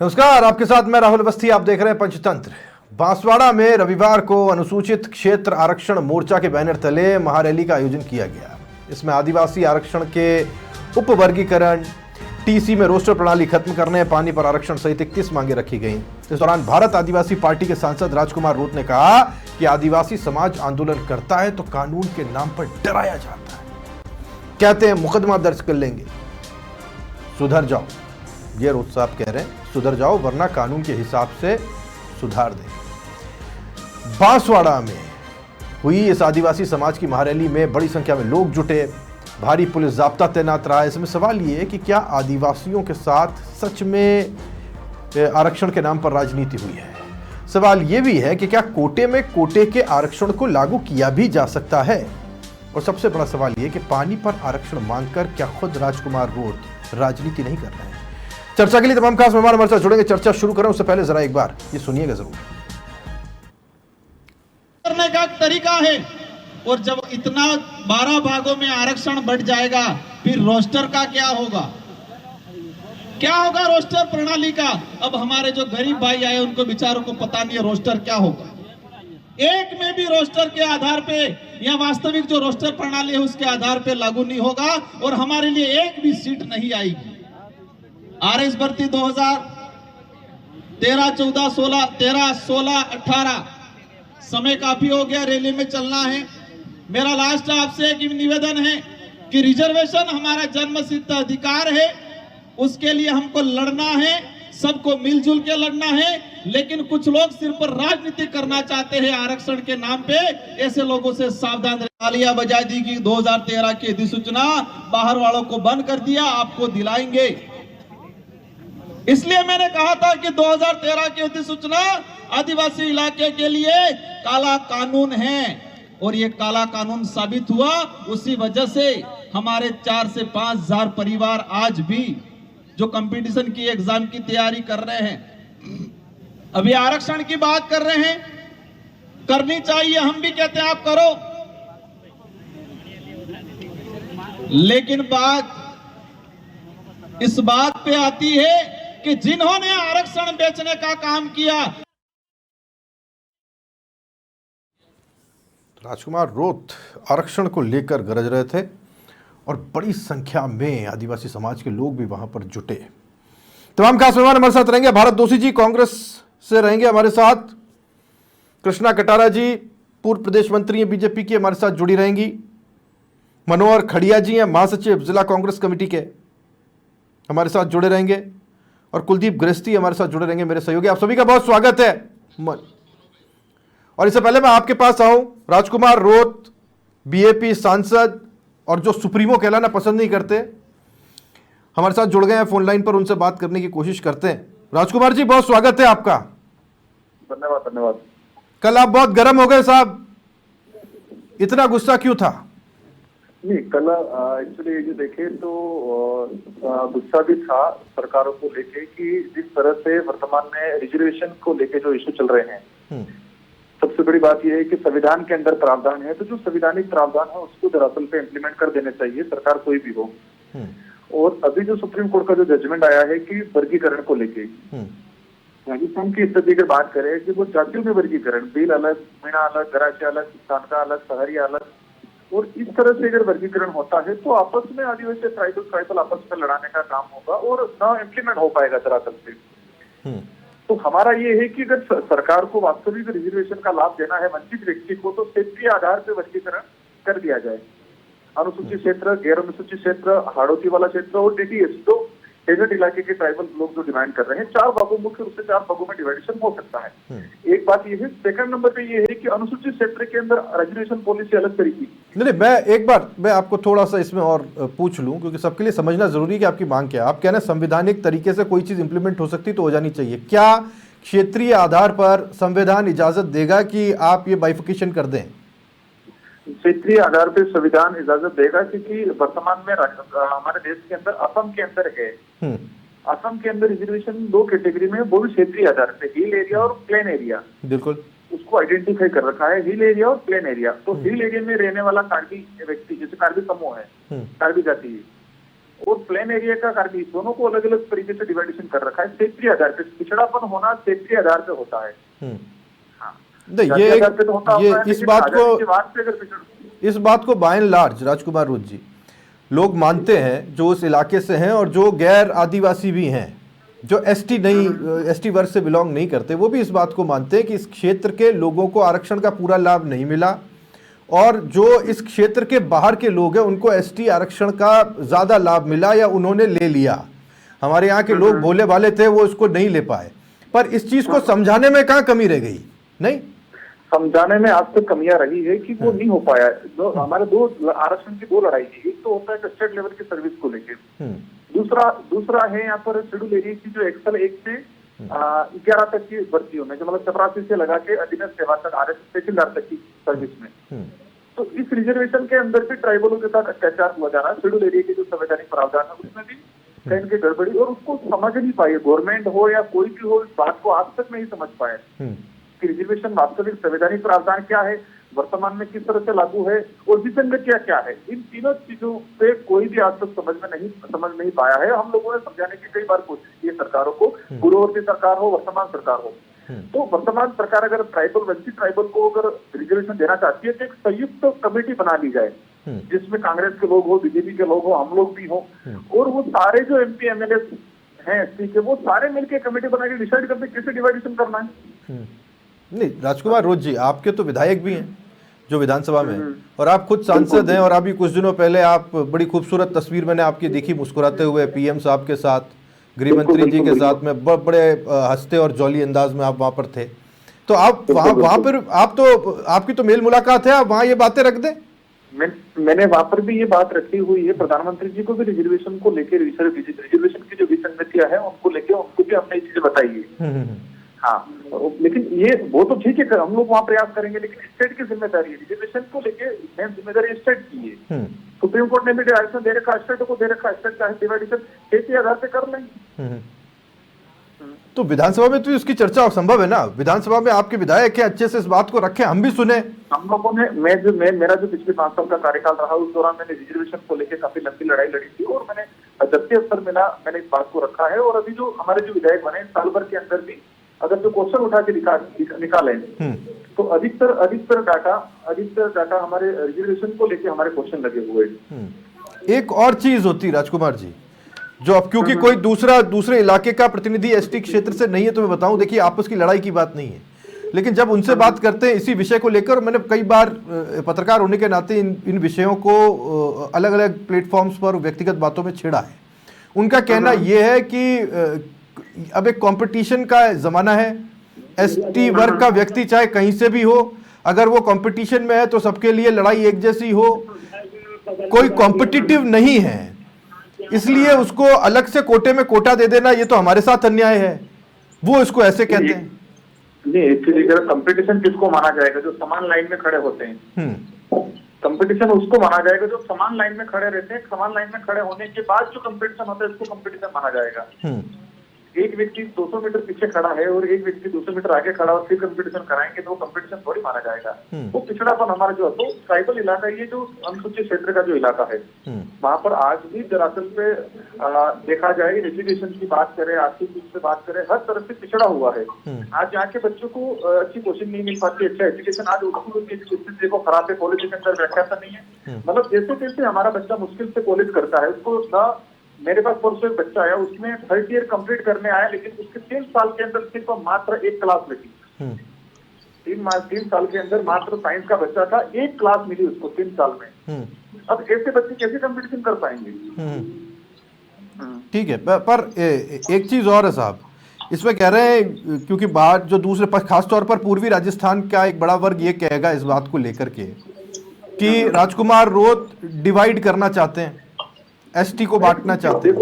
नमस्कार, आपके साथ मैं राहुल अवस्थी। आप देख रहे हैं पंचतंत्र। बांसवाड़ा में रविवार को अनुसूचित क्षेत्र आरक्षण मोर्चा के बैनर तले महारैली का आयोजन किया गया। इसमें आदिवासी आरक्षण के उपवर्गीकरण, टीसी में रोस्टर प्रणाली खत्म करने, पानी पर आरक्षण सहित 31 मांगे रखी गई। इस दौरान भारत आदिवासी पार्टी के सांसद राजकुमार रोत ने कहा कि आदिवासी समाज आंदोलन करता है तो कानून के नाम पर डराया जाता है। कहते हैं मुकदमा दर्ज कर लेंगे, सुधर जाओ। ये रोत साहब कह रहे हैं सुधर जाओ वरना कानून के हिसाब से सुधार देंगे। बांसवाड़ा में हुई इस आदिवासी समाज की महारैली में बड़ी संख्या में लोग जुटे, भारी पुलिस जाब्ता तैनात रहा। इसमें सवाल ये है कि क्या आदिवासियों के साथ सच में आरक्षण के नाम पर राजनीति हुई है। सवाल ये भी है कि क्या कोटे में कोटे के आरक्षण को लागू किया भी जा सकता है। और सबसे बड़ा सवाल ये कि पानी पर आरक्षण मांगकर क्या खुद राजकुमार रोत राजनीति नहीं कर रहे हैं। चर्चा के लिए तमाम खास मेहमान हमारे साथ जुड़ेंगे। चर्चा शुरू करें उससे पहले जरा एक बार ये सुनिएगा जरूर। करने का तरीका है, और जब इतना 12 भागों में आरक्षण बढ़ जाएगा फिर रोस्टर का क्या होगा? क्या होगा रोस्टर प्रणाली का? अब हमारे जो गरीब भाई आए उनको बेचारों को पता नहीं है रोस्टर क्या होगा। एक में भी रोस्टर के आधार पे या वास्तविक जो रोस्टर प्रणाली है उसके आधार पे लागू नहीं होगा और हमारे लिए एक भी सीट नहीं आएगी। आरएस भर्ती 2013, 14, 16, 13, 16, 18 समय काफी हो गया, रैली में चलना है। मेरा लास्ट आपसे एक निवेदन है कि रिजर्वेशन हमारा जन्मसिद्ध अधिकार है, उसके लिए हमको लड़ना है, सबको मिलजुल के लड़ना है। लेकिन कुछ लोग सिर्फ पर राजनीति करना चाहते हैं आरक्षण के नाम पे। ऐसे लोगों से सावधान। तालियां बजा दी कि 2013 की अधिसूचना बाहर वालों को बंद कर दिया, आपको दिलाएंगे। इसलिए मैंने कहा था कि 2013 की अधिसूचना आदिवासी इलाके के लिए काला कानून है और ये काला कानून साबित हुआ। उसी वजह से हमारे 4 से 5 हजार परिवार आज भी जो कंपटीशन की एग्जाम की तैयारी कर रहे हैं, अभी आरक्षण की बात कर रहे हैं, करनी चाहिए, हम भी कहते हैं आप करो। लेकिन बात इस बात पे आती है कि जिन्होंने आरक्षण बेचने का काम किया। राजकुमार रोत आरक्षण को लेकर गरज रहे थे और बड़ी संख्या में आदिवासी समाज के लोग भी वहां पर जुटे। तमाम खास मेहमान हमारे साथ रहेंगे। भारत दोषी जी कांग्रेस से रहेंगे हमारे साथ। कृष्णा कटारा जी पूर्व प्रदेश मंत्री हैं बीजेपी की, हमारे साथ जुड़ी रहेंगी। मनोहर खड़िया जी हैं महासचिव जिला कांग्रेस कमेटी के, हमारे साथ जुड़े रहेंगे। और कुलदीप गृहस्थी हमारे साथ जुड़े रहेंगे मेरे सहयोगी। आप सभी का बहुत स्वागत है। और इससे पहले मैं आपके पास आऊं, राजकुमार रोत बीएपी सांसद और जो सुप्रीमो कहलाना पसंद नहीं करते, हमारे साथ जुड़ गए हैं फोन लाइन पर, उनसे बात करने की कोशिश करते हैं। राजकुमार जी बहुत स्वागत है आपका। धन्यवाद धन्यवाद। कल आप बहुत गर्म हो गए साहब, इतना गुस्सा क्यों था? नहीं, कल एक्चुअली ये देखे तो गुस्सा भी था सरकारों को लेके कि जिस तरह से वर्तमान में रिजर्वेशन को लेके जो इशू चल रहे हैं। सबसे बड़ी बात यह है कि संविधान के अंदर प्रावधान है, तो जो संवैधानिक प्रावधान है उसको दरअसल पे इम्प्लीमेंट कर देने चाहिए, सरकार कोई भी हो। और अभी जो सुप्रीम कोर्ट का जो जजमेंट आया है कि वर्गीकरण को लेके, राजस्थान की स्थिति अगर बात करें कि वो जातियों में वर्गीकरण, बेल अलग, मीणा अलग, गराचे अलग, स्थानका अलग, सहरिया अलग, और इस तरह से अगर वर्गीकरण होता है तो आपस में आदिवासी ट्राइबल आपस में लड़ाने का काम होगा और ना इम्प्लीमेंट हो पाएगा दरअसल से। तो हमारा ये है कि अगर सरकार को वास्तविक रिजर्वेशन का लाभ देना है वंचित व्यक्ति को, तो क्षेत्रीय आधार पर वर्गीकरण कर दिया जाए। अनुसूचित क्षेत्र, गैर अनुसूचित क्षेत्र, हाड़ोती वाला क्षेत्र और डीटीएस, तो डेजर्ट इलाके के ट्राइबल लोग जो डिमांड कर रहे हैं, 4 भागों, मुख्य रूप से 4 भागों में डिवाइडेशन हो सकता है। एक बात ये है। सेकंड नंबर पे ये है कि अनुसूचित क्षेत्र के अंदर रिजर्वेशन पॉलिसी अलग तरीके की। नहीं, मैं आपको थोड़ा सा इसमें और पूछ लूं, क्योंकि सबके लिए समझना जरूरी है कि आपकी मांग क्या है। आप कह रहे हैं संवैधानिक तरीके से कोई चीज इंप्लीमेंट हो सकती तो हो जानी चाहिए। क्या क्षेत्रीय आधार पर संविधान इजाजत देगा कि आप ये बाइफिकेशन कर दें? क्षेत्रीय आधार पर संविधान इजाजत देगा, क्योंकि वर्तमान में हमारे देश के अंदर असम के अंदर है, असम के अंदर रिजर्वेशन 2 कैटेगरी में, वो भी क्षेत्रीय आधार पे, हिल एरिया और प्लेन एरिया। बिल्कुल उसको आइडेंटिफाई कर रखा है, हिल एरिया और प्लेन एरिया। तो हिल एरिया में रहने वाला कार्बी व्यक्ति, जैसे कार्बी समूह है, कार्बी जाति, और प्लेन एरिया का कार्बी, दोनों को अलग अलग तरीके से डिवाइडेशन कर रखा है। क्षेत्रीय आधार पे पिछड़ापन होना क्षेत्रीय आधार पे होता है। हाँ, नहीं, जातीय आधार पे तो होता ये है, इस लेकिन बात आजादी को के बाद से अगर इस बात को बाय एंड लार्ज राजकुमार रोज जी लोग मानते हैं, जो उस इलाके से हैं और जो गैर आदिवासी भी हैं, जो एसटी वर्ग से बिलोंग नहीं करते, वो भी इस बात को मानते हैं कि इस क्षेत्र के लोगों को आरक्षण का पूरा लाभ नहीं मिला, और जो इस क्षेत्र के बाहर के लोग हैं उनको एसटी आरक्षण का ज़्यादा लाभ मिला या उन्होंने ले लिया। हमारे यहाँ के लोग भोले भाले थे, वो इसको नहीं ले पाए। पर इस चीज़ को समझाने में कहाँ कमी रह गई? नहीं, समझाने में आज तक कमियां रही है कि वो नहीं हो पाया। जो हमारे दो आरक्षण की दो लड़ाई थी, एक तो होता है स्टेट लेवल की सर्विस को लेके, दूसरा है यहाँ पर शेड्यूल एरिया की जो एक्सल 1 से 11 तक की भर्तियों में, जो मतलब 84 से लगा के अधीनस्थ सेवा तक तहसीलदार तक की सर्विस में। तो इस रिजर्वेशन के अंदर भी ट्राइबलों के साथ अत्याचार हुआ जा रहा है। शेड्यूल एरिया के जो संवैधानिक प्रावधान है उसमें भी कहीं की गड़बड़ी, और उसको समझ नहीं पाए, गवर्नमेंट हो या कोई भी हो, इस बात को आज तक नहीं समझ पाए कि रिजर्वेशन वास्तविक संवैधानिक प्रावधान क्या है, वर्तमान में किस तरह से लागू है और विसंगतियां क्या है। इन तीनों चीजों पे कोई भी आज तक समझ नहीं पाया है। हम लोगों ने समझाने की कई बार कोशिश की है सरकारों को, पूर्ववर्ती सरकार हो, वर्तमान सरकार हो। तो वर्तमान सरकार अगर वंचित ट्राइबल को अगर रिजर्वेशन देना चाहती है तो एक संयुक्त कमेटी बना ली जाए, जिसमें कांग्रेस के लोग हो, बीजेपी के लोग हो, हम लोग भी हो, और वो सारे जो एमपी एमएलए हैं एसटी के, वो सारे मिलकर कमेटी बना के डिसाइड करते कैसे डिवाइडेशन करना है। नहीं, राजकुमार रोज जी, आपके तो विधायक भी हैं जो विधानसभा में हैं, और आप खुद सांसद हैं, और अभी कुछ दिनों पहले आप बड़ी खूबसूरत तस्वीर मैंने आपकी देखी मुस्कुराते हुए पीएम साहब के साथ, गृह मंत्री जी के साथ में, बड़े हंसते और जॉली अंदाज में आप वहां पर थे। तो आप वहां पर आपकी तो मेल मुलाकात है, आप वहां ये बातें रख दें। मैंने वहां पर भी ये बात रखी हुई है, प्रधानमंत्री जी को भी रिजर्वेशन को लेकर, रिजर्वेशन की जो विसंगतियां हैं उनको लेकर उनको भी हमने ये चीजें बताई है। हाँ, लेकिन ये वो तो ठीक है, हम लोग वहाँ प्रयास करेंगे, लेकिन स्टेट की जिम्मेदारी है। रिजर्वेशन को लेके मेन जिम्मेदारी स्टेट की है। सुप्रीम कोर्ट ने भी डायरेक्शन दे रखा, स्टेट को दे रखा, स्टेट चाहे डिवाइडेशन खेती आधार पे कर लेंगे। तो विधानसभा में तो इसकी चर्चा संभव है ना? विधानसभा में आपके विधायक है, अच्छे से इस बात को रखें, हम भी सुने। हम लोगों ने मेरा जो पिछले 5 साल का कार्यकाल रहा, उस दौरान मैंने रिजर्वेशन को लेकर काफी लंबी लड़ाई लड़ी थी, और मैंने जब भी अवसर मिला मैंने इस बात को रखा है। और अभी जो हमारे जो विधायक बने साल भर के अंदर भी अगर जो क्वेश्चन उठा के निकाले तो अधिकतर डाटा हमारे रिजर्वेशन को लेके हमारे क्वेश्चन लगे हुए हैं। एक और चीज होती राजकुमार जी, जो अब क्योंकि कोई दूसरे इलाके का प्रतिनिधि एसटी क्षेत्र से नहीं है, तो मैं बताऊं, देखिए आपस की लड़ाई की बात नहीं है, लेकिन जब उनसे बात करते हैं इसी विषय को लेकर, मैंने कई बार पत्रकार होने के नाते इन विषयों को अलग अलग प्लेटफॉर्म्स पर व्यक्तिगत बातों में छेड़ा है। उनका कहना यह है कि अब एक कंपटीशन का जमाना है, एसटी वर्ग का व्यक्ति चाहे कहीं से भी हो, अगर वो कंपटीशन में है तो सबके लिए लड़ाई एक जैसी हो, कोई कॉम्पिटिटिव नहीं है, इसलिए उसको अलग से कोटे में कोटा दे देना ये तो हमारे साथ अन्याय है, वो इसको ऐसे कहते हैं। नहीं, एक्चुअली कंपटीशन किसको माना जाएगा? जो समान लाइन में खड़े होते हैं। कंपटीशन उसको माना जाएगा जो समान लाइन में खड़े रहते हैं। समान लाइन में खड़े होने के बाद जो कंपटीशन होता है उसको कंपटीशन माना जाएगा। एक व्यक्ति 200 मीटर पीछे खड़ा है और एक व्यक्ति 200 मीटर आगे खड़ा और फिर कंपटीशन कराएंगे तो वो कंपटीशन थोड़ी माना जाएगा। वो पिछड़ापन हमारा जो है, तो ट्राइबल इलाका, ये जो अनुसूचित क्षेत्र का जो इलाका है, वहां पर आज भी दरअसल पे देखा जाए, एजुकेशन की बात करें, आर्थिक रूप से बात करें, हर तरफ से पिछड़ा हुआ है। आज यहाँ के बच्चों को अच्छी कोचिंग नहीं मिल पाती, अच्छा एजुकेशन, आज स्कूल की स्थिति देखो खराब है, कॉलेज के अंदर व्याख्याता नहीं है। मतलब जैसे जैसे हमारा बच्चा मुश्किल से कॉलेज करता है, उसको ना, मेरे पास परसों एक बच्चा आया, उसने 3rd ईयर कंप्लीट करने आया, लेकिन उसके 3 साल के अंदर सिर्फ मात्र 1 क्लास मिली। 3 साल के अंदर मात्र साइंस का बच्चा था, 1 क्लास मिली उसको 3 साल में। अब ऐसे बच्चे कैसे कंपटीशन कर पाएंगे? ठीक है, पर एक चीज और है साहब, इसमें कह रहे हैं क्योंकि बाहर जो दूसरे खासतौर पर पूर्वी राजस्थान का एक बड़ा वर्ग ये कहेगा इस बात को लेकर के कि राजकुमार रोत डिवाइड करना चाहते हैं, एसटी को बांटना चाहते हैं।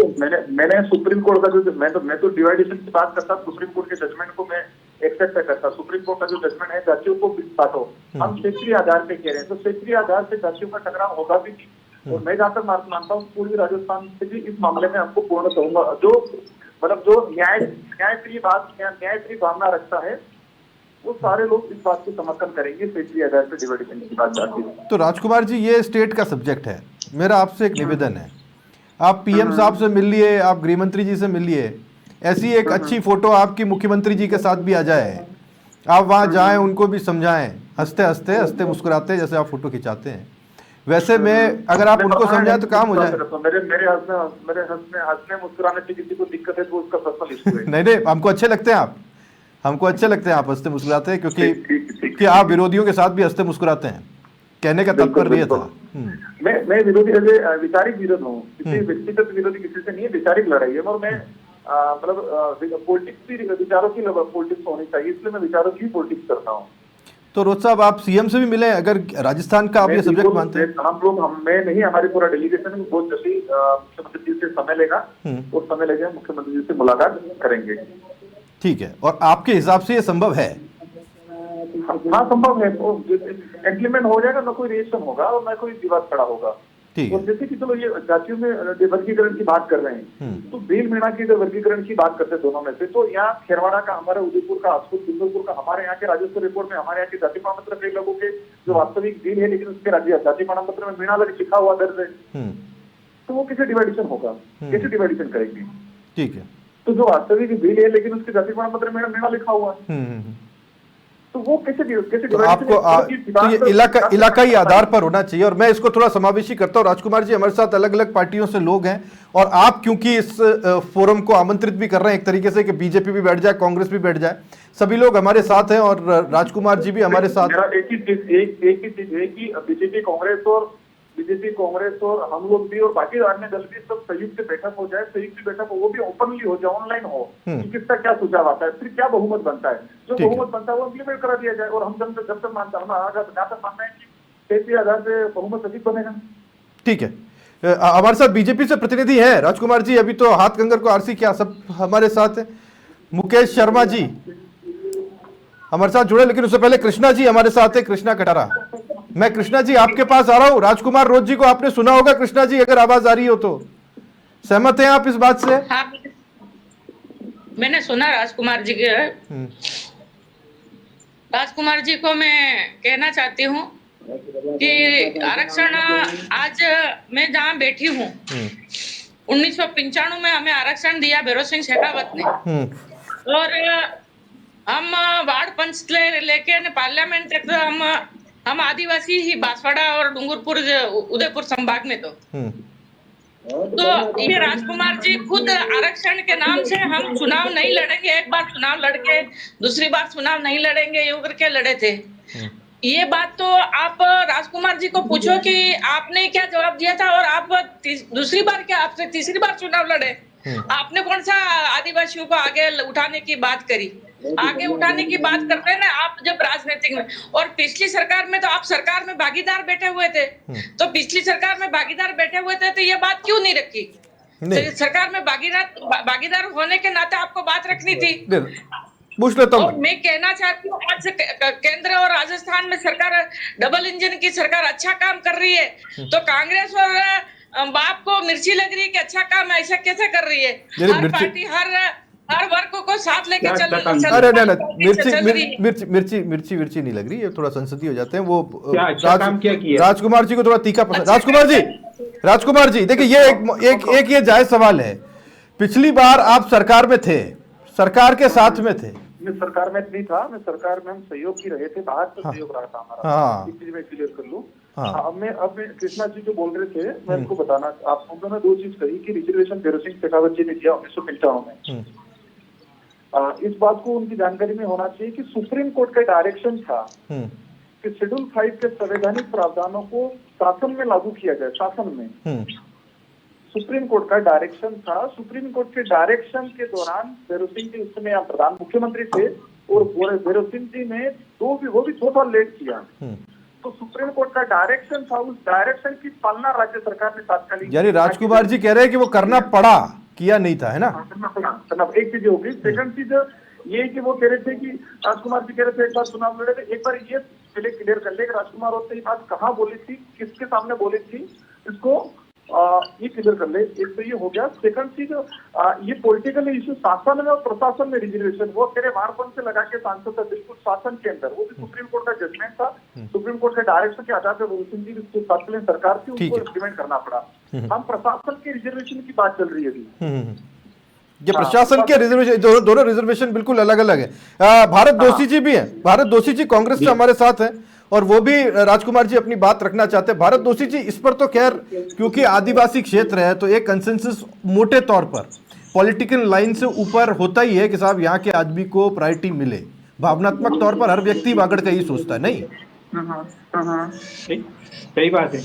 मैंने सुप्रीम कोर्ट का जो मैं तो डिवाइडेशन की बात करता, सुप्रीम कोर्ट के जजमेंट को मैं एक्सेप्ट करता। सुप्रीम कोर्ट का जो जजमेंट है, जातियों को बांटो, हम क्षेत्रीय आधार पे कह रहे हैं, तो क्षेत्रीय आधार पे जातियों का टकराव होगा भी नहीं। और मैं जहाँ तक मानता हूँ पूर्वी राजस्थान से भी इस मामले में हमको पूर्ण कहूंगा, जो मतलब जो न्यायप्रिय भावना रखता है, वो सारे लोग इस बात को समर्थन करेंगे, क्षेत्रीय आधार पे डिवाइडेशन की बात जाती है। तो राजकुमार जी, ये स्टेट का सब्जेक्ट है, मेरा आपसे एक निवेदन है, आप पीएम साहब से मिल लिए, आप गृह मंत्री जी से मिल लिए, ऐसी एक अच्छी फोटो आपकी मुख्यमंत्री जी के साथ भी आ जाए, आप वहां जाएं, उनको भी समझाएं, हंसते हंसते हंसते मुस्कुराते जैसे आप फोटो खिंचाते हैं वैसे में अगर आप उनको समझाएं तो काम हो जाए। मेरे हंसने मुस्कुराने से किसी को दिक्कत है तो उसका पर्सनल इशू है। नहीं नहीं, हमको अच्छे लगते हैं आप, हमको अच्छे लगते हैं आप हंसते मुस्कुराते हैं, क्योंकि कि आप विरोधियों के साथ भी हंसते मुस्कुराते हैं, कहने का तात्पर्य ये था। मैं विरोधी वैचारिक विरोध हूँ, किसी व्यक्तिगत विरोधी किसी से नहीं है, वैचारिक लड़ाई है। और मैं मतलब पॉलिटिक्स भी विचारों की पॉलिटिक्स होनी चाहिए, इसलिए मैं विचारों की पॉलिटिक्स करता हूँ। तो रोज साहब आप सीएम से भी मिले, अगर राजस्थान का आप ये सब्जेक्ट मानते हैं? मैं नहीं, हमारी पूरा डेलीगेशन बहुत जल्दी मुख्यमंत्री जी से समय लेगा और समय लेके मुख्यमंत्री जी से मुलाकात करेंगे। ठीक है, और आपके हिसाब से ये संभव है? हाँ संभव है, इम्प्लीमेंट हो जाएगा, ना कोई रिएक्शन होगा और ना कोई विवाद खड़ा होगा। और जैसे कि चलो ये जातियों में वर्गीकरण की बात कर रहे हैं, तो भील मीणा की अगर वर्गीकरण की बात करते हैं दोनों में से, तो यहाँ खेरवाड़ा का, हमारा उदयपुर का, कुंदरपुर का, हमारे यहाँ के राजस्व रिपोर्ट में हमारे यहाँ के जाति प्रमाण पत्र कई लोगों के जो वास्तविक भील है लेकिन उसके जाति प्रमाण पत्र में मीणा लिखा हुआ दर्ज है, तो वो कैसे डिवाइडेशन होगा, कैसे डिवाइडेशन करेंगे? ठीक है, तो जो वास्तविक भील है लेकिन उसके जाति प्रमाण पत्र में मीणा लिखा हुआ है, तो वो कैसे तो आपको तो ये इलाकाई आधार पर होना चाहिए। और मैं इसको थोड़ा समावेशी करता हूँ। राजकुमार जी, हमारे साथ अलग अलग पार्टियों से लोग हैं और आप क्योंकि इस फोरम को आमंत्रित भी कर रहे हैं एक तरीके से कि बीजेपी भी बैठ जाए, कांग्रेस भी बैठ जाए, सभी लोग हमारे साथ हैं और राजकुमार जी भी हमारे साथ। एक ही चीज है कि बीजेपी कांग्रेस और हम लोग भी और बाकी अन्य दल भी सब संयुक्त बैठक हो जाए, संयुक्त बैठक वो भी ओपनली हो जाए, ऑनलाइन हो, कि किसका क्या सुझाव आता है, फिर क्या बहुमत बनता है, जो बहुमत बनता है वो इम्प्लीमेंट करा दिया जाए। और हम जब तक मानता है कि 33,000 से बहुमत अधिक बनेगा। ठीक है, हमारे साथ बीजेपी से प्रतिनिधि है राजकुमार जी, अभी तो हाथ कंगर को आरसी क्या सब हमारे साथ है। मुकेश शर्मा जी हमारे साथ जुड़े, लेकिन उससे पहले कृष्णा जी हमारे साथ है, कृष्णा कटारा। मैं कृष्णा जी आपके पास आ रहा हूँ। राजकुमार रोज जी को आपने सुना होगा, कृष्णा जी अगर आवाज आ रही हो तो सहमत हैं आप इस बात से? हाँ, मैंने सुना राजकुमार जी के। राजकुमार जी को मैं कहना चाहती हूँ कि आरक्षण आज मैं जहाँ बैठी हूँ 1995 में हमें आरक्षण दिया भैरव सिंह शेखावत ने, और हम वार्ड पंच लेके पार्लियामेंट तक हम आदिवासी ही बांसवाड़ा और डूंगरपुर उदयपुर संभाग में तो ये राजकुमार जी खुद आरक्षण के नाम से हम चुनाव नहीं लड़ेंगे, एक बार चुनाव लड़के दूसरी बार चुनाव नहीं लड़ेंगे ये करके लड़े थे। ये बात तो आप राजकुमार जी को पूछो कि आपने क्या जवाब दिया था, और आप दूसरी बार क्या, आपसे तीसरी बार चुनाव लड़े, आपने कौन सा आदिवासियों को आगे उठाने की बात करी? आगे उठाने की बात करते हैं ना आप जब राजनीतिक में, और पिछली सरकार में तो आप सरकार में भागीदार बैठे हुए थे, तो पिछली सरकार में भागीदार बैठे हुए थे तो ये बात क्यों नहीं रखी? सरकार में भागीदार होने के नाते आपको बात रखनी थी। पूछ लेता हूं। मैं कहना चाहती हूँ आज केंद्र और राजस्थान में सरकार डबल इंजन की सरकार अच्छा काम कर रही है, तो कांग्रेस और बाप को मिर्ची लग रही है कि अच्छा काम ऐसा कैसे कर रही है? हर पार्टी हर वर्ग को साथ लेके चल मिर्ची नहीं लग रही है, थोड़ा संसदीय हो जाते हैं वो। राजकुमार जी को थोड़ा तीखा पसंद। राजकुमार जी देखिए, ये एक ये जायज सवाल है। पिछली बार आप सरकार में थे, सरकार के साथ में थे। मैं सरकार में नहीं था, मैं सरकार में हम सहयोग ही रहे थे, बाहर से सहयोग रहा था हमारा। इस चीज में क्लियर कर लूं। अब मैं कृष्णा जी जो बोल रहे थे, मैं इनको बताना, आप उन्होंने दो चीज कही कि रिजर्वेशन भैरव सिंह शेखावत जी ने दिया 1995 में। इस बात को उनकी जानकारी में होना चाहिए कि सुप्रीम कोर्ट का डायरेक्शन था कि शेड्यूल 5 के संवैधानिक प्रावधानों को शासन में लागू किया जाए। शासन में सुप्रीम कोर्ट का डायरेक्शन था। सुप्रीम कोर्ट के डायरेक्शन के दौरान भैरव सिंह जी उस समय प्रधान मुख्यमंत्री थे, और भैरव सिंह जी ने वो भी 2 साल लेट किया। तो सुप्रीम कोर्ट का डायरेक्शन था, उस डायरेक्शन की पालना राज्य सरकार ने तात्कालिक। यानी राजकुमार जी कह रहे हैं कि वो करना पड़ा, किया नहीं था, है ना? एक चीज होगी। सेकंड चीज ये कि वो कह रहे थे कि राजकुमार जी कह रहे थे एक बार चुनाव लड़े थे। एक बार ये पहले क्लियर कर ले कि राजकुमार और से ये बात कहाँ बोली थी, किसके सामने बोली थी, इसको ये क्लियर कर ले। एक तो ये हो गया। सेकंड चीज, ये पॉलिटिकल इश्यू शासन में और प्रशासन में रिजर्वेशन, वो तेरे वारपन से लगा के सांसद था बिल्कुल शासन के अंदर, वो भी सुप्रीम कोर्ट का जजमेंट था, सुप्रीम कोर्ट के डायरेक्शन के आधार पर सिंह जी जो तत्कालीन सरकार थी उसको इम्प्लीमेंट करना पड़ा। हम प्रशासन के रिजर्वेशन की बात चल रही है अभी। ये प्रशासन के रिजर्वेशन, दोनों रिजर्वेशन बिल्कुल अलग अलग है। भारत दोषी जी भी हैं, भारत दोषी जी कांग्रेस से हमारे साथ हैं और वो भी राजकुमार जी अपनी बात रखना चाहते हैं। भारत दोषी जी, इस पर तो खैर क्योंकि आदिवासी क्षेत्र है तो एक कंसेंसस मोटे तौर पर पॉलिटिकल लाइन से ऊपर होता ही है कि साहब यहाँ के आदमी को प्रायोरिटी मिले। भावनात्मक तौर पर हर व्यक्ति वागड़ का ही सोचता है, नहीं? सही बात है,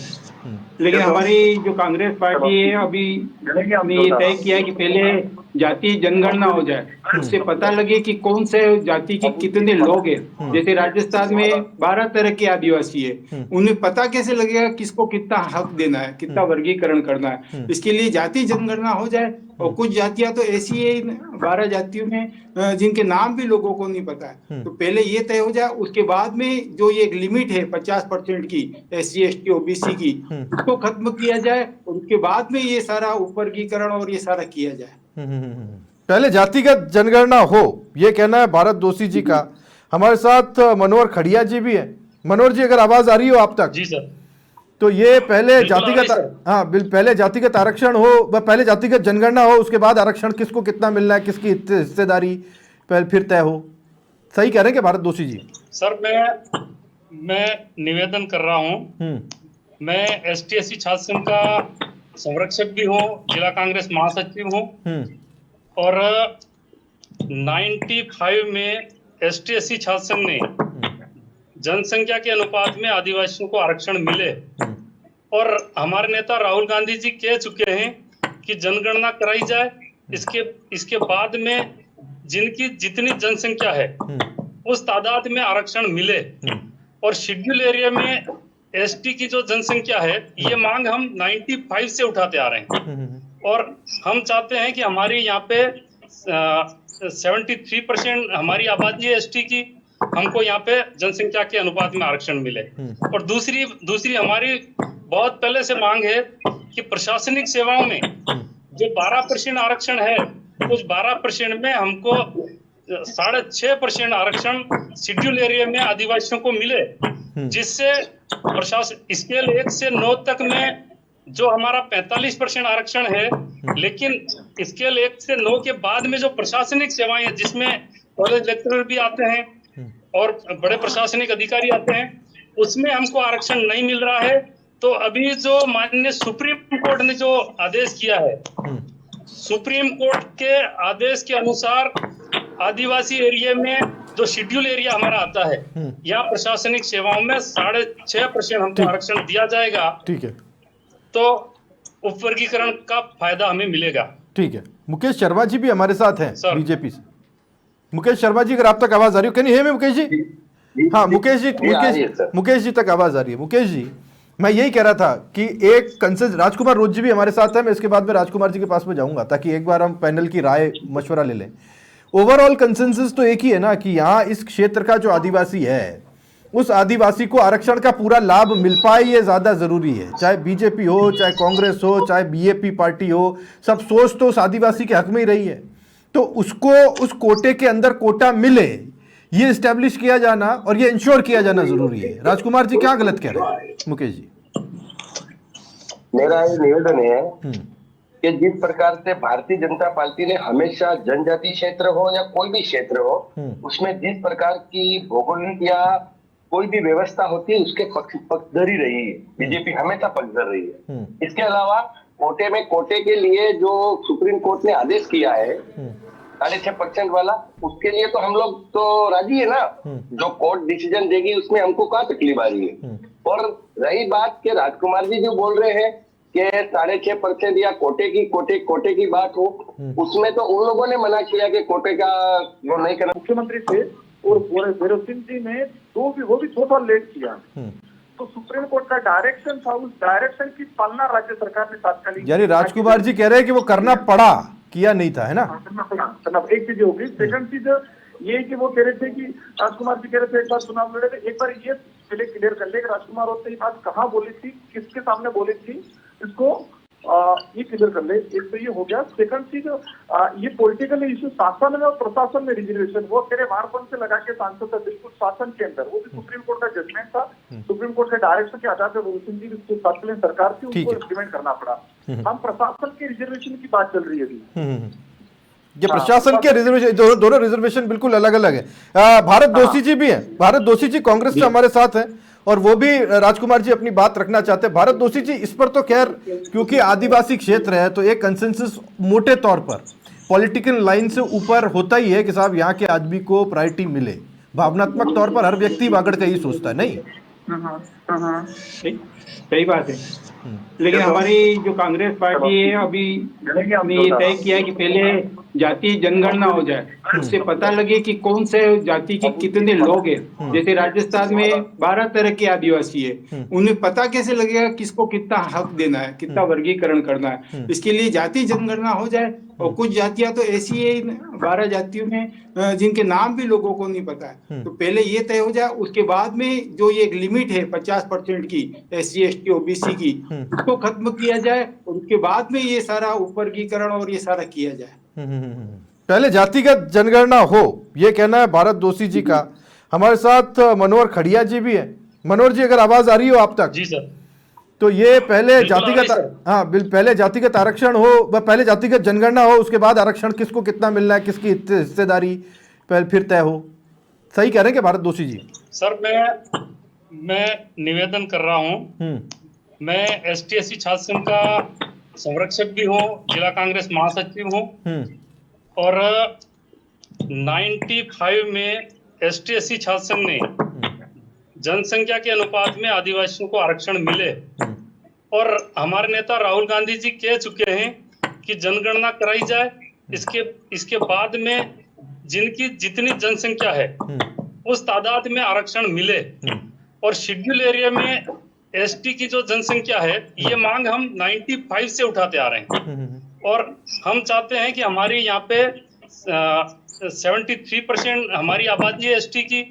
लेकिन हमारी जो कांग्रेस पार्टी है अभी ने ये तय किया है कि पहले जाति जनगणना हो जाए, उससे पता लगे कि कौन से जाति के कितने लोग हैं। जैसे राजस्थान में 12 तरह के आदिवासी है, उन्हें पता कैसे लगेगा किसको कितना हक देना है, कितना वर्गीकरण करना है। इसके लिए जाति जनगणना हो जाए। और कुछ जातियां तो ऐसी है 12 जातियों में जिनके नाम भी लोगों को नहीं पता है, तो पहले ये तय हो जाए। उसके बाद में जो ये एक लिमिट है 50% की SC ST OBC की, उसको खत्म किया जाए। उसके बाद में ये सारा उपवर्गीकरण और ये सारा किया जाए। पहले जातिगत जनगणना हो, ये कहना है भारत दोषी जी का। हमारे साथ मनोहर खड़िया जी भी हैं। मनोहर जी, अगर आवाज आ रही हो आप तक? जी सर। तो ये पहले जातिगत, हाँ पहले जातिगत आरक्षण हो, पहले जातिगत जनगणना हो, उसके बाद आरक्षण किसको कितना मिलना है, किसकी हिस्सेदारी फिर तय हो। सही कह रहे हैं कि भारत दोषी जी? सर मैं निवेदन कर रहा हूँ, मैं ST SC छात्र संघ का संरक्षक भी हूँ, जिला कांग्रेस महासचिव हूँ, और 95 में ST SC छात्र संघ ने जनसंख्या के अनुपात में आदिवासियों को आरक्षण मिले, और हमारे नेता राहुल गांधी जी कह चुके हैं कि जनगणना कराई जाए। इसके बाद में जिनकी जितनी जनसंख्या है उस तादाद में आरक्षण मिले, और शेड्यूल एरिया में ST की जो जनसंख्या है, ये मांग हम 95 से उठाते आ रहे हैं। और हम चाहते हैं कि हमारी यहाँ पे 73% हमारी आबादी है ST की, हमको यहाँ पे जनसंख्या के अनुपात में आरक्षण मिले। और दूसरी हमारी बहुत पहले से मांग है कि प्रशासनिक सेवाओं में जो 12% आरक्षण है, उस 12% में हमको 6.5% आरक्षण शेड्यूल एरिया में आदिवासियों को मिले, जिससे प्रशासन स्केल 1 से 9 तक में जो हमारा 45% आरक्षण है, लेकिन स्केल 1 से 9 के बाद में जो प्रशासनिक सेवाएं हैं, जिसमें कॉलेज लेक्चरर भी आते हैं और बड़े प्रशासनिक अधिकारी आते हैं, उसमें हमको आरक्षण नहीं मिल रहा है। तो अभी जो माननीय सुप्रीम कोर्ट ने जो आदेश किया है, सुप्रीम कोर्ट के आदेश के अनुसार आदिवासी एरिया में जो शेड्यूल एरिया हमारा आता है, यहाँ प्रशासनिक सेवाओं में 6.5% हमको आरक्षण दिया जाएगा। ठीक है, तो उपवर्गीकरण का फायदा हमें मिलेगा। ठीक है। मुकेश शर्मा जी भी हमारे साथ हैं बीजेपी से। मुकेश शर्मा जी, अगर आप तक आवाज आ रही हो, can you hear me Mukesh ji? हाँ मुकेश जी तक आवाज आ रही है। मुकेश जी, मैं यही कह रहा था कि एक कंसेंसस, राजकुमार रोज जी भी हमारे साथ है, मैं इसके बाद में राजकुमार जी के पास में जाऊंगा ताकि एक बार हम पैनल की राय मशवरा ले लें। ओवरऑल कंसेंसस तो एक ही है ना कि यहाँ इस क्षेत्र का जो आदिवासी है, उस आदिवासी को आरक्षण का पूरा लाभ मिल पाए, ये ज्यादा जरूरी है। चाहे बीजेपी हो, चाहे कांग्रेस हो, चाहे BAP पार्टी हो, सब सोच तो उस आदिवासी के हक में ही रही है। तो उसको उस कोटे के अंदर कोटा मिले, ये इस्टेब्लिश किया जाना और ये इंश्योर किया जाना जरूरी है। राजकुमार जी क्या गलत कह रहे हैं? मुकेश जी, मेरा ये निवेदन है कि जिस प्रकार से भारतीय जनता पार्टी ने हमेशा जनजाति क्षेत्र हो या कोई भी क्षेत्र हो, उसमें जिस प्रकार की भौगोलिक या कोई भी व्यवस्था होती है उसके पक्षधरी रही है। बीजेपी हमेशा पक्षधर रही है। इसके अलावा कोटे में कोटे के लिए जो सुप्रीम कोर्ट ने आदेश किया है 6.5% वाला, उसके लिए तो हम लोग तो राजी है ना। जो कोर्ट डिसीजन देगी उसमें हमको क्या तकलीफ आ रही है। और रही बात के राजकुमार जी जो बोल रहे हैं कि 6.5% या कोटे की बात हो, उसमें तो उन लोगों ने मना किया कि कोटे का वो नहीं करना। मुख्यमंत्री थे और भैरव सिंह जी ने वो भी थोड़ा लेट किया, तो सुप्रीम कोर्ट का डायरेक्शन था, उस डायरेक्शन की पालना राज्य सरकार ने तात्कालिक। यानी राजकुमार जी कह रहे हैं कि वो करना पड़ा, किया नहीं था, है ना? एक चीज होगी। सेकंड चीज ये कि वो कह रहे थे कि राजकुमार जी कह रहे थे एक बार चुनाव लड़े थे, एक बार ये पहले क्लियर कर ले कि राजकुमार होते ही बात कहाँ बोली थी, किसके सामने बोली थी, इसको ये क्लियर कर ले। एक तो ये हो गया। सेकंड चीज, ये पॉलिटिकल इश्यू शासन में और प्रशासन में रिजर्वेशन, वो तेरे वारपन से लगा के सांसद था बिल्कुल शासन के अंदर, वो भी सुप्रीम कोर्ट का जजमेंट था, सुप्रीम कोर्ट के डायरेक्शन के आधार पर सिंह जी जो तत्कालीन सरकार थी उसको इम्प्लीमेंट करना पड़ा। हम प्रशासन के रिजर्वेशन की बात चल रही है अभी। ये प्रशासन के रिजर्वेशन, दोनों रिजर्वेशन बिल्कुल अलग अलग है। भारत दोषी जी भी हैं, भारत दोषी जी कांग्रेस से हमारे साथ हैं और वो भी राजकुमार जी अपनी बात रखना चाहते हैं। भारत दोषी जी, इस पर तो खैर क्योंकि आदिवासी क्षेत्र है तो एक कंसेंसस मोटे तौर पर पॉलिटिकल लाइन से ऊपर होता ही है कि साहब यहाँ के आदमी को प्रायोरिटी मिले। भावनात्मक तौर पर हर व्यक्ति वागड़ का ही सोचता है, नहीं? सही बात है, लेकिन हमारी जो कांग्रेस पार्टी है अभी हमने ये तय किया है कि पहले जातीय जनगणना हो जाए, उससे पता लगे कि कौन से जाति के कितने लोग हैं। जैसे राजस्थान में 12 तरह के आदिवासी है, उन्हें पता कैसे लगेगा किसको कितना हक देना है, कितना वर्गीकरण करना है। इसके लिए जातीय जनगणना हो जाए। और कुछ जातियां तो ऐसी है 12 जातियों में जिनके नाम भी लोगों को नहीं पता है, तो पहले ये तय हो जाए। उसके बाद में जो ये एक लिमिट है 50% की SC ST OBC की, उसको खत्म किया जाए और उसके बाद में ये सारा उपवर्गीकरण और ये सारा किया जाए। पहले जातिगत जनगणना हो, ये कहना है भारत दोषी जी का। हमारे साथ मनोहर खड़िया जी भी है। मनोहर जी, अगर आवाज आ रही हो आप तक? जी सर। तो ये पहले जातिगत, हाँ पहले जातिगत आरक्षण हो, पहले जातिगत जनगणना हो, उसके बाद आरक्षण किसको कितना मिलना है, किसकी हिस्सेदारी फिर तय हो। सही कह रहे हैं कि भारत दोषी जी? सर मैं निवेदन कर रहा हूँ, मैं ST SC छात्र संघ का संरक्षक भी हूँ, जिला कांग्रेस महासचिव हूँ और 95 में ST SC छात्र संघ ने जनसंख्या के अनुपात में आदिवासियों को आरक्षण मिले और हमारे नेता राहुल गांधी जी कह चुके हैं कि जनगणना कराई जाए। इसके बाद में जिनकी जितनी जनसंख्या है उस तादाद में आरक्षण मिले और शेड्यूल एरिया में ST की जो जनसंख्या है, ये मांग हम 95 से उठाते आ रहे हैं और हम चाहते हैं कि हमारी यहाँ पे 73% हमारी आबादी है ST की,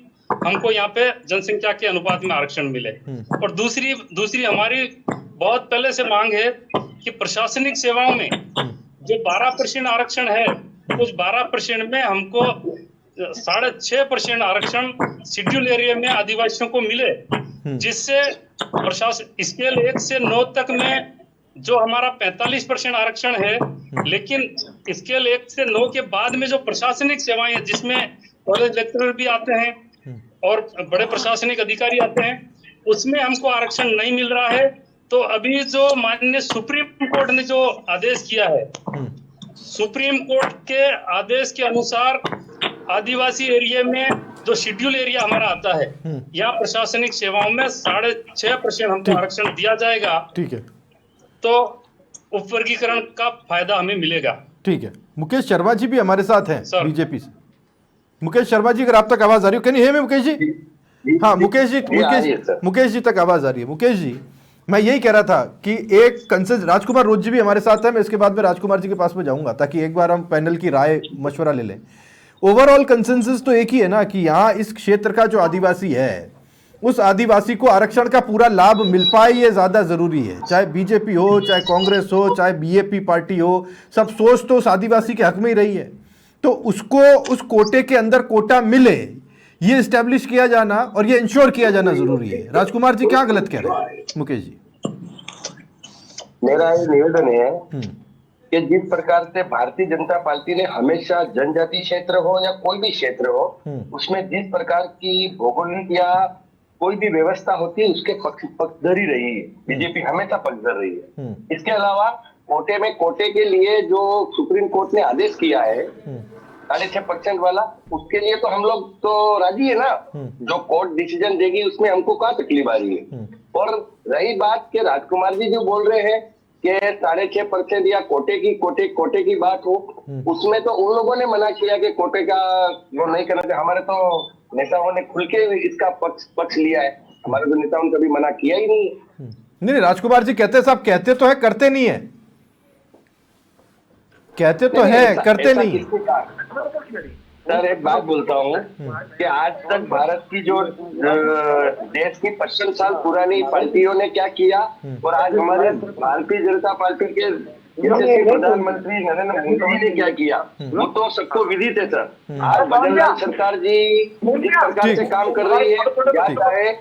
हमको यहाँ पे जनसंख्या के अनुपात में आरक्षण मिले। और दूसरी हमारी बहुत पहले से मांग है कि प्रशासनिक सेवाओं में जो 12% आरक्षण है, उस 12% में हमको 6.5% आरक्षण शेड्यूल एरिया में आदिवासियों को मिले, जिससे प्रशासन स्केल 1 से 9 तक में जो हमारा 45% आरक्षण है, लेकिन स्केल 1 से 9 के बाद में जो प्रशासनिक सेवाएं हैं, जिसमें कॉलेज लेक्चरर भी आते हैं और बड़े प्रशासनिक अधिकारी आते हैं, उसमें हमको आरक्षण नहीं मिल रहा है। तो अभी जो माननीय सुप्रीम कोर्ट ने जो आदेश किया है, सुप्रीम कोर्ट के आदेश के अनुसार आदिवासी एरिया में जो शेड्यूल एरिया हमारा आता है, यहाँ प्रशासनिक सेवाओं में 6.5% हमको आरक्षण दिया जाएगा। ठीक है, तो उपवर्गीकरण का फायदा हमें मिलेगा। ठीक है। मुकेश शर्मा जी भी हमारे साथ हैं बीजेपी से। मुकेश शर्मा जी, अगर आप तक आवाज आ रही हो, can you hear me Mukesh ji? हाँ मुकेश जी तक आवाज आ रही है। मुकेश जी, मैं यही कह रहा था कि एक कंसेंसस, राजकुमार रोज जी भी हमारे साथ है, मैं इसके बाद में राजकुमार जी के पास में जाऊंगा ताकि एक बार हम पैनल की राय मशवरा ले लें। ओवरऑल कंसेंसस तो एक ही है ना कि यहाँ इस क्षेत्र का जो आदिवासी है, उस आदिवासी को आरक्षण का पूरा लाभ मिल पाए, ये ज्यादा जरूरी है। चाहे बीजेपी हो, चाहे कांग्रेस हो, चाहे BAP पार्टी हो, सब सोच तो उस आदिवासी के हक में ही रही है। तो उसको उस कोटे के अंदर कोटा मिले, ये इस्टेब्लिश किया जाना और ये इंश्योर किया जाना जरूरी है। राजकुमार जी क्या गलत कह रहे हैं? मुकेश जी, मेरा ये निवेदन है कि जिस प्रकार से भारतीय जनता पार्टी ने हमेशा जनजाति क्षेत्र हो या कोई भी क्षेत्र हो, उसमें जिस प्रकार की भौगोलिक या कोई भी व्यवस्था होती है उसके पक्षधरी रही है। बीजेपी हमेशा पक्षधर रही है। इसके अलावा कोटे में कोटे के लिए जो सुप्रीम कोर्ट ने आदेश किया है 6.5% वाला, उसके लिए तो हम लोग तो राजी है ना। जो कोर्ट डिसीजन देगी उसमें हमको क्या तकलीफ आ रही है। और रही बात के राजकुमार जी जो बोल रहे हैं कि 6.5% या कोटे की बात हो, उसमें तो उन लोगों ने मना किया कि कोटे का वो नहीं करना चाहिए। हमारे तो नेताओं ने खुल के इसका पक्ष लिया है। हमारे तो नेताओं ने कभी मना किया ही नहीं। नहीं, राजकुमार जी कहते साहब, कहते तो है करते नहीं है, कहते तो है करते नहीं। सर एक बात बोलता हूँ कि आज तक भारत की जो देश की 55 साल पुरानी पार्टियों ने क्या किया और आज हमारे भारतीय जनता पार्टी के यशस्वी प्रधानमंत्री नरेंद्र मोदी जी ने क्या किया, वो तो सबको विदित है सर। आज भजनलाल सरकार जी जिस प्रकार से काम कर रही है, या चाहे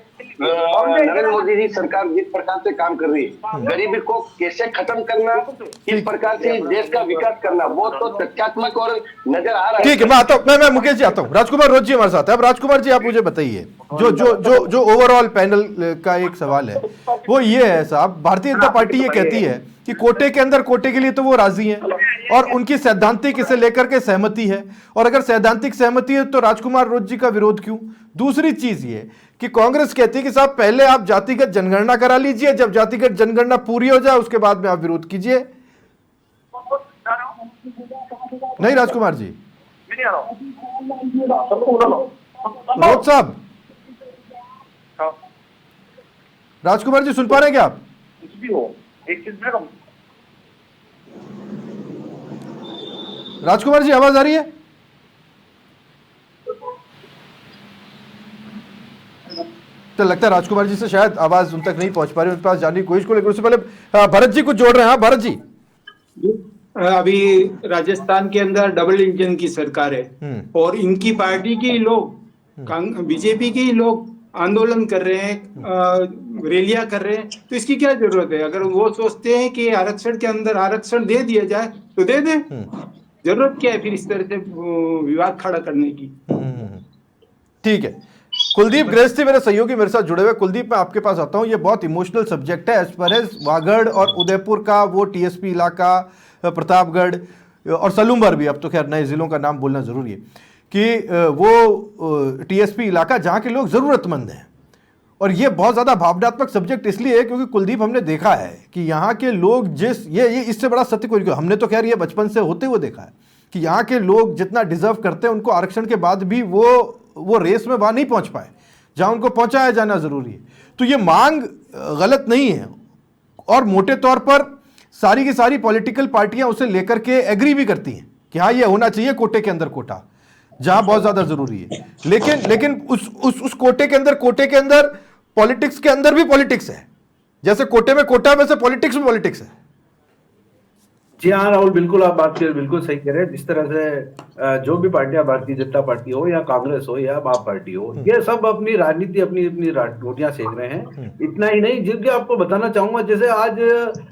नरेंद्र मोदी जी सरकार जिस प्रकार से काम कर रही है, गरीबी को कैसे खत्म करना, किस प्रकार से देश का विकास करना, वो तो तथ्यात्मक और नजर आ रहा है। ठीक है, मैं आता हूँ, मैं मुकेश जी आता हूँ। राजकुमार रोज जी हमारे साथ है। अब राजकुमार जी आप मुझे बताइए, जो जो जो जो ओवरऑल पैनल का एक सवाल है वो ये है साहब, भारतीय जनता पार्टी ये कहती है कि कोटे के अंदर कोटे के लिए तो वो राजी हैं और उनकी सैद्धांतिक इसे लेकर के सहमति है, और अगर सैद्धांतिक सहमति है तो राजकुमार रोज जी का विरोध क्यों? दूसरी चीज ये कि कांग्रेस कहती है कि साहब पहले आप जातिगत जनगणना करा लीजिए, जब जातिगत जनगणना पूरी हो जाए उसके बाद में आप विरोध कीजिए। नहीं राजकुमार जी, रोज साहब, राजकुमार जी सुन पा रहे हैं क्या आप? कुछ भी हो, एक चीज में राजकुमार जी आवाज आ रही है? तो लगता है राजकुमार जी से शायद आवाज उन तक नहीं पहुंच पा रही, उनके पास जाने की कोशिश को, लेकर उससे पहले भरत जी कुछ जोड़ रहे हैं। हाँ भरत जी, अभी राजस्थान के अंदर डबल इंजन की सरकार है और इनकी पार्टी के लोग, बीजेपी के लोग आंदोलन कर रहे हैं, रैलियां कर रहे हैं, तो इसकी क्या जरूरत है? अगर वो सोचते हैं कि आरक्षण के अंदर आरक्षण दे दिया जाए तो दे दे, जरूरत क्या है फिर इस तरह से विवाद खड़ा करने की? ठीक है। कुलदीप गृहस्थी मेरे सहयोगी मेरे साथ जुड़े हुए। कुलदीप मैं आपके पास आता हूं, ये बहुत इमोशनल सब्जेक्ट है एज पर एज वागड़ और उदयपुर का वो टीएसपी इलाका, प्रतापगढ़ और सलूम्बर भी, अब तो खैर नए जिलों का नाम बोलना जरूरी है, कि वो टीएसपी इलाका जहां के लोग जरूरतमंद हैं। और ये बहुत ज़्यादा भावनात्मक सब्जेक्ट इसलिए है क्योंकि कुलदीप हमने देखा है कि यहाँ के लोग जिस ये इससे बड़ा सत्य कोई, हमने तो खैर ये बचपन से होते हुए देखा है कि यहाँ के लोग जितना डिजर्व करते हैं उनको आरक्षण के बाद भी वो रेस में वहाँ नहीं पहुँच पाए जहाँ उनको पहुँचाया जाना ज़रूरी है। तो ये मांग गलत नहीं है और मोटे तौर पर सारी की सारी पॉलिटिकल पार्टियाँ उसे लेकर के एग्री भी करती हैं कि हाँ ये होना चाहिए कोटे के अंदर कोटा, जहाँ बहुत ज़्यादा ज़रूरी है। लेकिन उस कोटे के अंदर पॉलिटिक्स के अंदर भी पॉलिटिक्स है, जैसे कोटे में कोटा में से पॉलिटिक्स में पॉलिटिक्स है। जी हाँ राहुल, बिल्कुल आप बात बिल्कुल सही कह रहे हैं। जिस तरह से जो भी पार्टियां, भारतीय जनता पार्टी हो या कांग्रेस हो या आप पार्टी हो, ये सब अपनी राजनीति अपनी रोटियां सेक रहे हैं। इतना ही नहीं, जिनके आपको बताना चाहूंगा, जैसे आज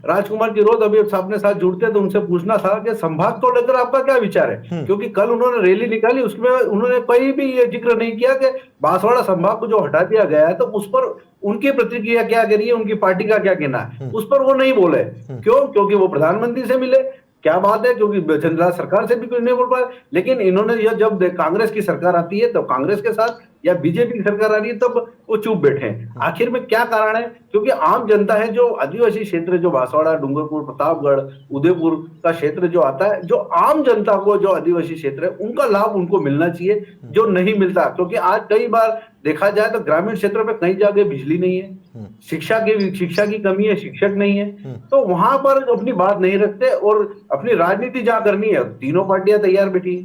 राजकुमार की रोज अभी अपने साथ जुड़ते हैं तो उनसे पूछना था कि संभाग को लेकर आपका क्या विचार है, क्योंकि कल उन्होंने रैली निकाली, उसमें उन्होंने कोई भी ये जिक्र नहीं किया कि बांसवाड़ा संभाग को जो हटा दिया गया है तो उस पर उनकी प्रतिक्रिया क्या कह रही है, उनकी पार्टी का क्या कहना है, उस पर वो नहीं बोले। क्यों? क्योंकि वो प्रधानमंत्री से मिले, क्या बात है, क्योंकि चंद्रा सरकार से भी कुछ नहीं बोल पाए। लेकिन इन्होंने जब कांग्रेस की सरकार आती है तो कांग्रेस के साथ, या बीजेपी की सरकार आ रही है तब वो चुप बैठे हैं। आखिर में क्या कारण है? क्योंकि आम जनता है, जो आदिवासी क्षेत्र, जो बांसवाड़ा, डूंगरपुर, प्रतापगढ़, उदयपुर का क्षेत्र जो आता है, जो आम जनता को, जो आदिवासी क्षेत्र है, उनका लाभ उनको मिलना चाहिए, जो नहीं मिलता। क्योंकि आज कई बार देखा जाए तो ग्रामीण क्षेत्र में कई जगह बिजली नहीं है, शिक्षा की कमी है, शिक्षक नहीं है, तो वहां पर अपनी बात नहीं रखते और अपनी राजनीति जहां करनी है तीनों पार्टियां तैयार बैठी है।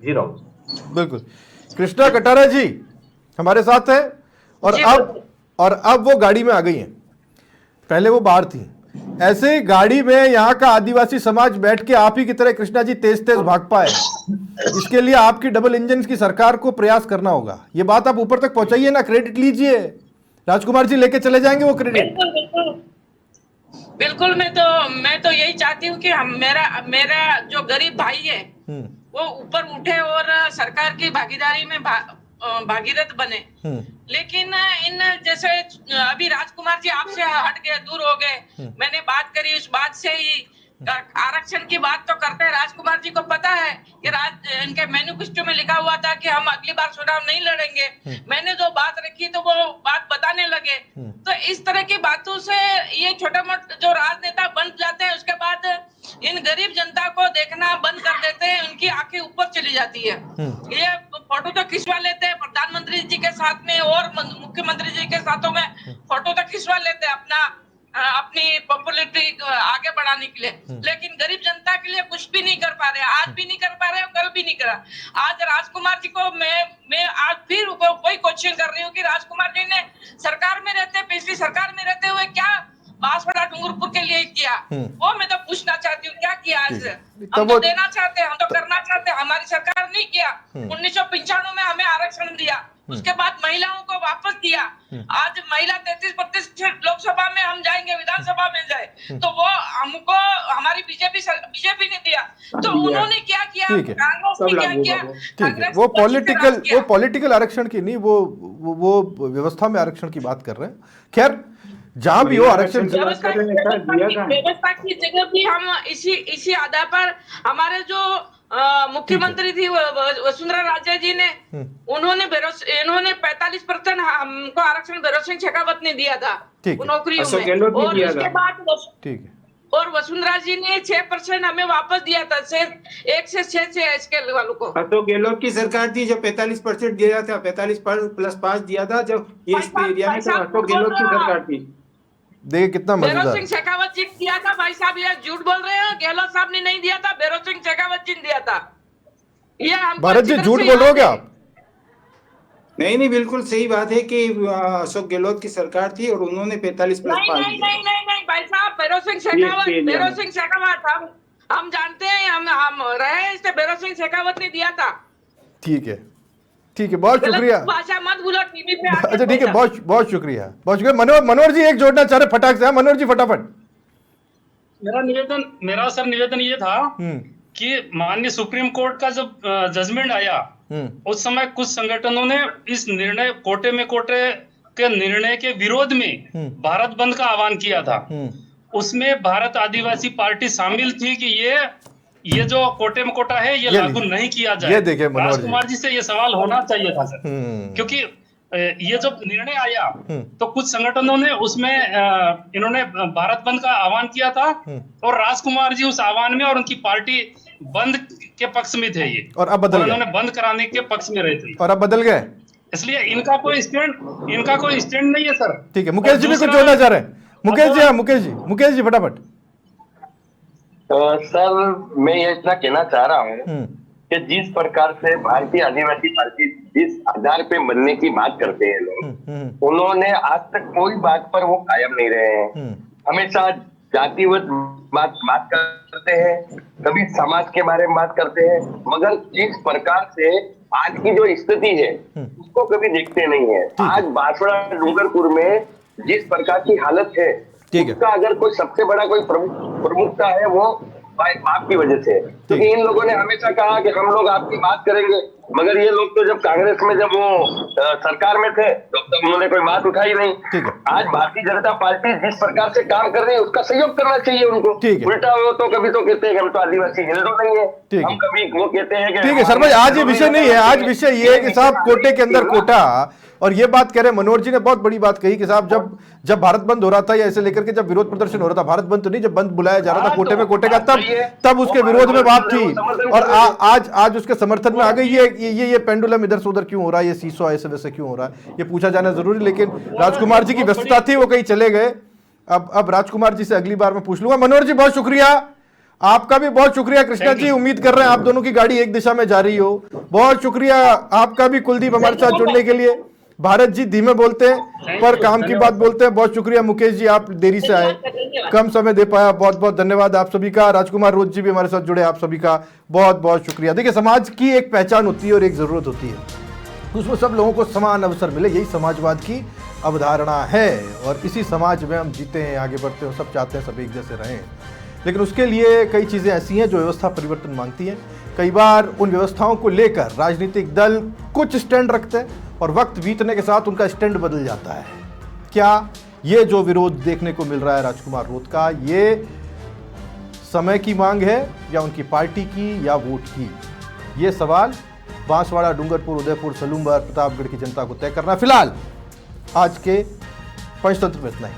जी राहुल, बिल्कुल। कृष्णा कटारा जी हमारे साथ है और अब वो गाड़ी में आ गई हैं, पहले वो बाहर थी। ऐसे गाड़ी में यहाँ का आदिवासी समाज बैठ के आप ही की तरह कृष्णा जी तेज भाग पाए, इसके लिए आपकी डबल इंजन की सरकार को प्रयास करना होगा। ये बात आप ऊपर तक पहुंचाइए ना, क्रेडिट लीजिए, राजकुमार जी लेके चले जाएंगे वो क्रेडिट। बिल्कुल मैं तो यही चाहती हूँ कि मेरा जो गरीब भाई है वो ऊपर उठे और सरकार की भागीदारी में भागीरथ बने। लेकिन इन जैसे अभी राजकुमार जी आपसे हट गए, दूर हो गए, मैंने बात करी उस बात से ही आरक्षण की बात तो करते हैं। राजकुमार जी को पता है कि इनके मैनिफेस्टो में लिखा हुआ था कि हम अगली बार चुनाव नहीं लड़ेंगे। मैंने जो बात रखी तो वो बात बताने लगे। तो इस तरह की बातों से ये छोटे मोटे जो राजनेता बन जाते हैं, उसके बाद इन गरीब जनता को देखना बंद कर देते हैं, उनकी आंखें ऊपर चली जाती है। ये फोटो तो खिंचवा लेते हैं प्रधानमंत्री जी के साथ में और मुख्यमंत्री जी के साथों में, फोटो तो खिंचवा लेते हैं अपना अपनी पॉपुलैरिटी आगे बढ़ाने के लिए, लेकिन गरीब जनता के लिए कुछ भी नहीं कर पा रहे, आज भी नहीं कर पा रहे, कल भी नहीं करा। आज राजकुमार जी को मैं आज फिर कोई क्वेश्चन कर रही हूँ कि राजकुमार जी ने सरकार में रहते, पिछली सरकार में रहते हुए क्या बांसवाड़ा डूंगरपुर के लिए किया, वो मैं तो पूछना चाहती हूँ, क्या किया आज? हम तो देना चाहते हैं, हम तो करना चाहते हैं, हमारी सरकार नहीं किया। 1995 में हमें आरक्षण दिया, उसके बाद महिलाओं को वापस दिया। आज महिला 33% लोकसभा में हम जाएंगे, विधानसभा में जाए तो वो हमको हमारी बीजेपी ने दिया, तो उन्होंने क्या किया, कांग्रेस ने क्या किया? ठीक है, वो पॉलिटिकल आरक्षण की नहीं, वो व्यवस्था में आरक्षण की बात कर रहे हैं। खैर जहां भी हो आरक्षण व्यवस्था की जगह भी हम इसी आधार पर हमारे जो मुख्यमंत्री थी वसुंधरा राजे जी ने, इन्होंने 45% हमको आरक्षण भैरव सिंह शेखावत ने दिया था नौकरियों में, और उसके बाद ठीक है, और वसुंधरा जी ने 6% हमें वापस दिया था, 1 से 6 से स्केल वालों को। अशोक गहलोत की सरकार थी जो 45% दिया था, 45+5 दिया था जब ये एरिया में, तो अशोक गहलोत की सरकार थी। देखिए कितना मजेदार। भैरव सिंह शेखावत जी ने दिया था भाई साहब, ये झूठ बोल रहे हैं, गहलोत साहब ने नहीं दिया था, भैरव सिंह शेखावत जी ने दिया था। ये भारत जी झूठ बोल रहे हो क्या आप? नहीं, बिल्कुल सही बात है कि अशोक गहलोत की सरकार थी और उन्होंने 45+5 नहीं भाई साहब, भैरव सिंह शेखावत हम जानते हैं, हम रहे इससे, भैरव सिंह शेखावत ने दिया था। ठीक है, बहुत शुक्रिया। भाषा मत बोलो टीवी पे। अच्छा ठीक है, बहुत शुक्रिया। मनोहर जी एक जोड़ना चाह रहे फटाक से, मनोहर जी फटाफट। मेरा सर निवेदन ये था कि माननीय सुप्रीम कोर्ट का जब जजमेंट आया, उस समय कुछ संगठनों ने इस निर्णय कोटे के निर्णय के विरोध में भारत बंद का आह्वान किया था। उसमें भारत आदिवासी पार्टी शामिल थी कि ये जो कोटे में कोटा है ये लागू नहीं किया जाए। राजकुमार जी से ये सवाल होना चाहिए था सर, क्योंकि ये जब निर्णय आया तो कुछ संगठनों ने उसमें इन्होंने भारत बंद का आह्वान किया था, और राजकुमार जी उस आह्वान में और उनकी पार्टी बंद के पक्ष में थे ये, और अब बदल गए, उन्होंने बंद कराने के पक्ष में रहे थे, और अब बदल गए। इसलिए इनका कोई स्टैंड नहीं है सर। ठीक है, मुकेश जी भी कुछ जोड़ना चाह रहे हैं। मुकेश जी फटाफट। सर मैं ये इतना कहना चाह रहा हूँ कि जिस प्रकार से भारतीय आदिवासी पार्टी जिस आधार पे बनने की बात करते हैं लोग, उन्होंने आज तक कोई बात पर वो कायम नहीं रहे हैं। हमेशा जातिगत बात करते हैं, कभी समाज के बारे में बात करते हैं, मगर जिस प्रकार से आज की जो स्थिति है उसको कभी देखते नहीं है। आज बांसवाड़ा डूंगरपुर में जिस प्रकार की हालत है, उसका अगर कोई सबसे बड़ा कोई प्रमुखता है वो बाप की वजह से, क्योंकि इन लोगों ने हमेशा कहा कि हम लोग आपकी बात करेंगे, मगर ये लोग तो जब कांग्रेस में जब वो सरकार में थे तब उन्होंने कोई बात उठाई नहीं। आज भारतीय जनता पार्टी जिस प्रकार से काम कर रही है उसका सहयोग करना चाहिए उनको। उल्टा वो तो कभी तो कहते हैं हम तो आदिवासी हिंदू नहीं है, हम कभी वो कहते हैं कि ठीक है सर भाई, आज ये विषय नहीं है, आज विषय ये है कि साहब कोटे के अंदर कोटा, और ये बात कह रहे हैं मनोहर जी ने बहुत बड़ी बात कही कि साहब जब भारत बंद हो रहा था या ऐसे लेकर के जब विरोध प्रदर्शन हो रहा था, भारत बंद तो नहीं, जब बंद बुलाया जा रहा था कोटे में कोटे का, तब उसके विरोध में बात थी, और आज उसके समर्थन में आ गई। ये पेंडुलम इधर से उधर क्यों हो रहा है, ये सीसो ऐसे वैसे क्यों हो रहा है, ये पूछा जाना जरूरी। लेकिन राजकुमार जी की व्यस्तता थी, वो कहीं चले गए। अब राजकुमार जी से अगली बार मैं पूछ लूंगा। मनोहर जी बहुत शुक्रिया, आपका भी बहुत शुक्रिया। कृष्णा जी उम्मीद कर रहे हैं आप दोनों की गाड़ी एक दिशा में जा रही हो। बहुत शुक्रिया आपका भी कुलदीप हमारे साथ जुड़ने के लिए। भारत जी धीमे बोलते हैं पर काम की बात बोलते हैं। बहुत शुक्रिया मुकेश जी, आप देरी से आए, कम समय दे पाया, बहुत बहुत धन्यवाद आप सभी का। राजकुमार रोज जी भी हमारे साथ जुड़े, आप सभी का बहुत बहुत शुक्रिया। देखिए समाज की एक पहचान होती है और एक जरूरत होती है, उसमें सब लोगों को समान अवसर मिले, यही समाजवाद की अवधारणा है। और इसी समाज में हम जीते हैं, आगे बढ़ते हैं, सब चाहते हैं सब एक जैसे रहें। लेकिन उसके लिए कई चीज़ें ऐसी हैं जो व्यवस्था परिवर्तन मांगती हैं। कई बार उन व्यवस्थाओं को लेकर राजनीतिक दल कुछ स्टैंड रखते हैं और वक्त बीतने के साथ उनका स्टैंड बदल जाता है। क्या ये जो विरोध देखने को मिल रहा है राजकुमार रोत का, ये समय की मांग है या उनकी पार्टी की या वोट की? ये सवाल बांसवाड़ा, डूंगरपुर, उदयपुर, सलूमबर, प्रतापगढ़ की जनता को तय करना। फिलहाल आज के पंचतंत्र में इतना ही।